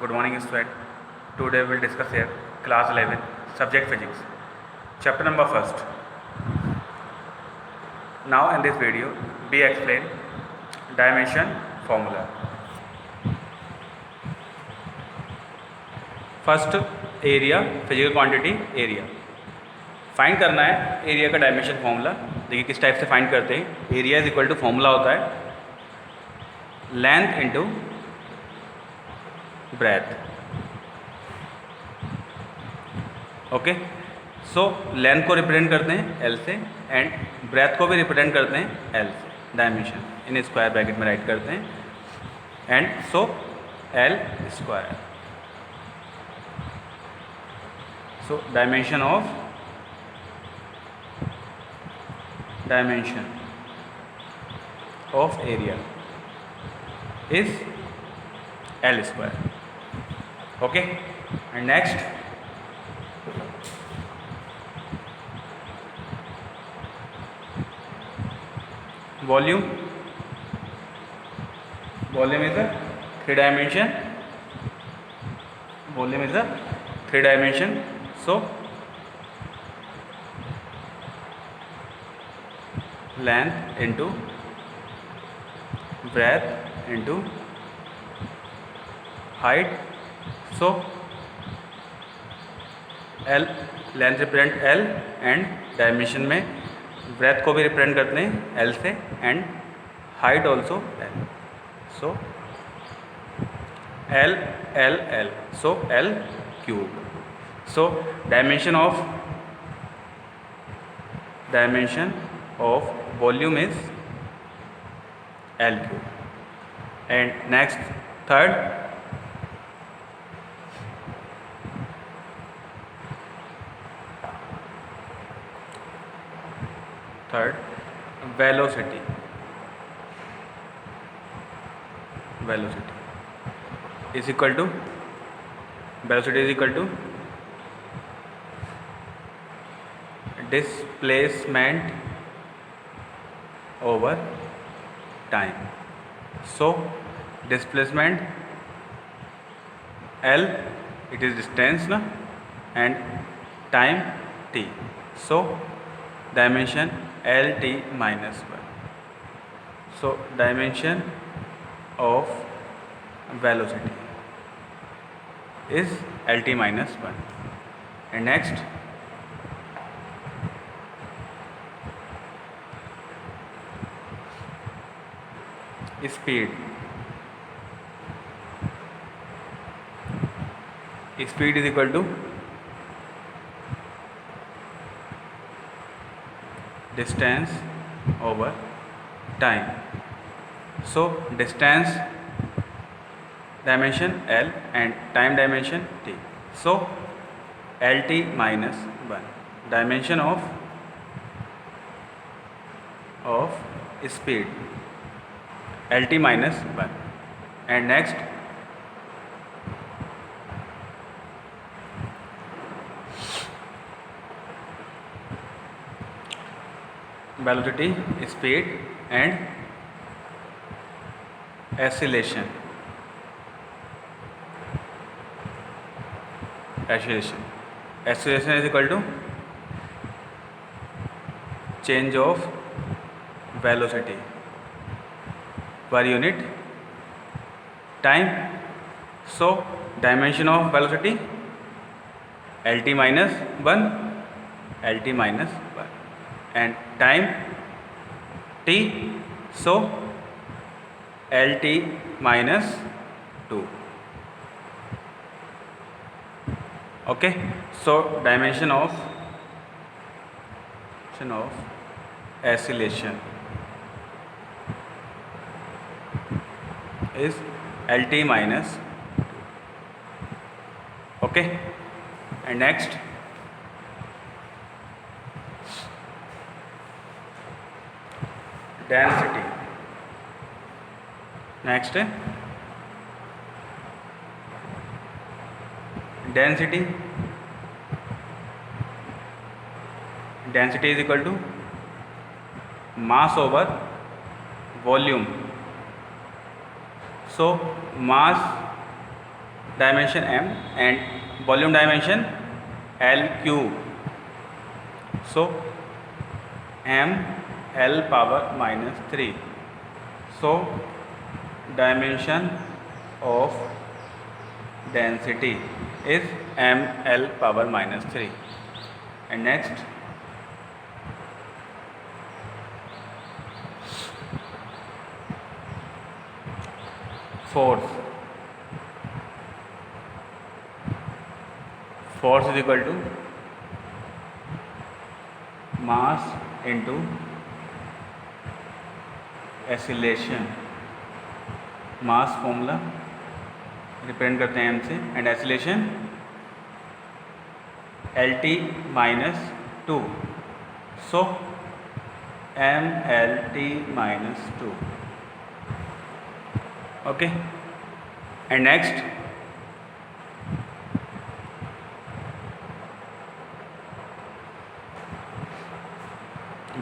Good morning, student. Today we will discuss here class 11, subject physics, chapter number first. Now in this video, we explain dimension formula. First area, physical quantity area find करना है। Area का dimension formula देखिए किस type से find करते हैं। Area is equal to formula होता है length into breadth. Okay, so length को रिप्रेजेंट करते हैं एल से एंड ब्रेथ को भी रिप्रेजेंट करते हैं एल से। डायमेंशन इन स्क्वायर ब्रैकेट में राइट करते हैं and so L square. So dimension of area is L square. Okay, and next volume is a three dimension. Volume is a three dimension. So length into breadth into height. So L length represent L and dimension में breath को भी represent करते हैं L से and height also L. So L L L, so L cube. So dimension of volume is L cube. And next third velocity is equal to displacement over time. So displacement L, it is distance na, and time t. So dimension LT minus 1. So dimension of velocity is LT minus 1. And next speed is equal to distance over time. So distance dimension L and time dimension t. So LT minus 1. Dimension of speed LT minus 1. And next velocity, speed and acceleration. Acceleration is equal to change of velocity per unit time. So dimension of velocity LT minus 1 and time t. So LT minus 2. Okay, so dimension of acceleration is LT minus 2. Okay, and next density. Density is equal to mass over volume. So mass dimension m and volume dimension L cube. So m L power minus 3. So dimension of density is m L power minus 3. And next, force. Force is equal to mass into acceleration. Mass formula represent करते हैं M से, and acceleration L T minus 2. So M L T minus 2. Okay. And next,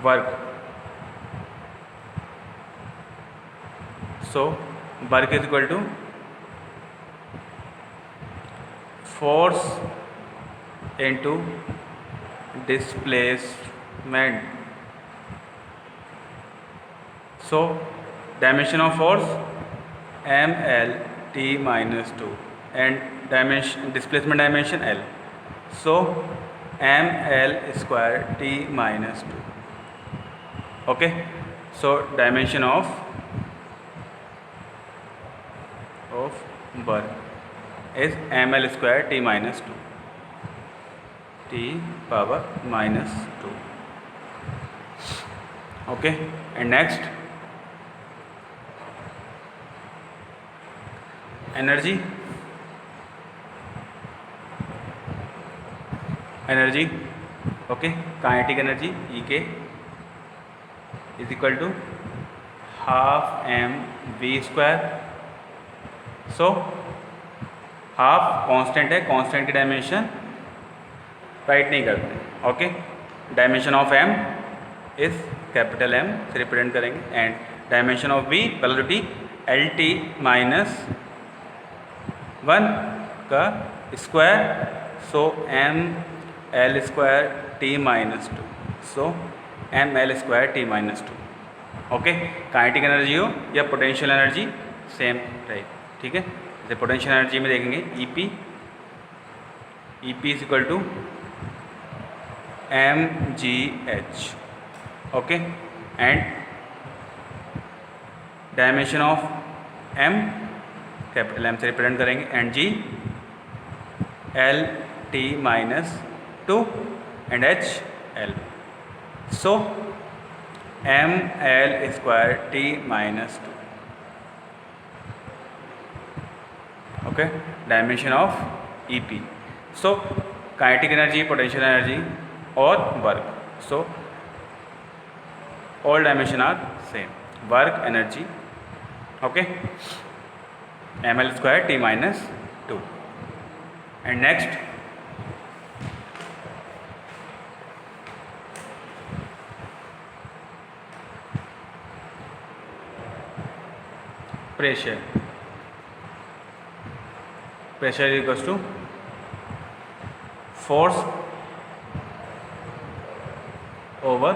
work. So work is equal to force into displacement. So dimension of force m L t minus 2 and dimension displacement dimension L. So m L square t minus 2. Okay. So dimension of work is ml square t minus 2, t power minus 2. Okay. And next, energy. Okay. Kinetic energy EK is equal to half m v square. So half constant है, constant की dimension right नहीं करते. Okay. Dimension of m इस capital M से represent करेंगे, and dimension of v velocity L T minus 1 का square. सो m l square t minus 2. सो m l square t minus 2. Okay. Kinetic energy हो या potential energy same रहेगी. ठीक है. जैसे पोटेंशियल एनर्जी में देखेंगे EP is equal to M G H. Okay. And dimension of M capital M से represent करेंगे, and G L T minus 2 and H L. So M L square T minus 2. Okay. Dimension of EP. So kinetic energy, potential energy और work. So all dimension are same. Work, energy. Okay. M L square T minus 2. And next, pressure. Pressure is equals to force over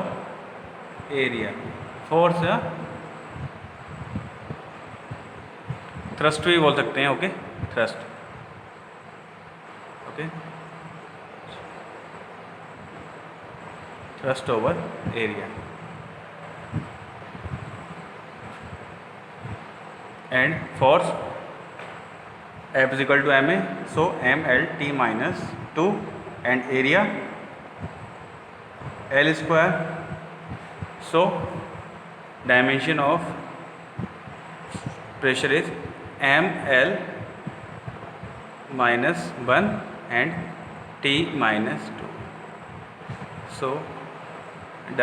area. Force thrust भी बोल सकते हैं. Okay. Thrust. Okay. Thrust over area. And force F is equal to ma. So m l t minus 2 and area L square. So dimension of pressure is m l minus 1 and t minus 2. So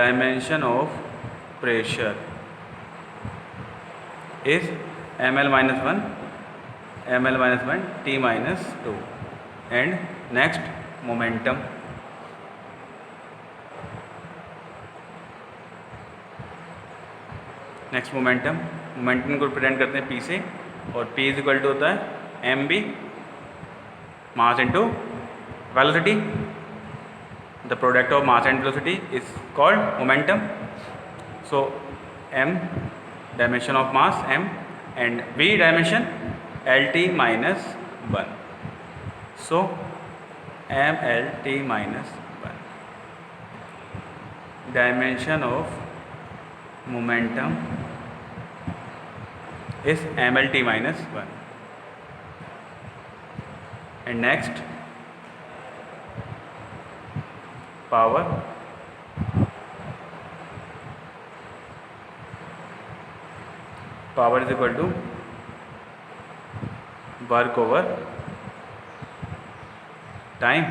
dimension of pressure is m l minus 1 ml minus 1 t minus 2. and next, momentum. Next momentum को represent करते हैं p से, और p is equal to होता है mb mass into velocity. The product of mass and velocity is called momentum. So m dimension of mass m and v dimension lt minus 1. So mlt minus 1. Dimension of momentum is mlt minus 1. And next, power is equal to work over time.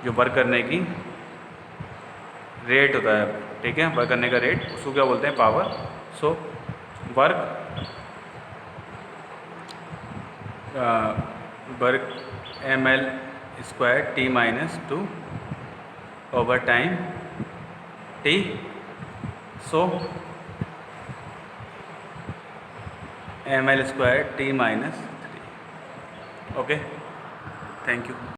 जो work करने की rate होता है, ठीक है, work करने का rate, उसको क्या बोलते हैं? Power. So work M L square T minus 2 over time T. सो ml square t minus 3. Okay, thank you.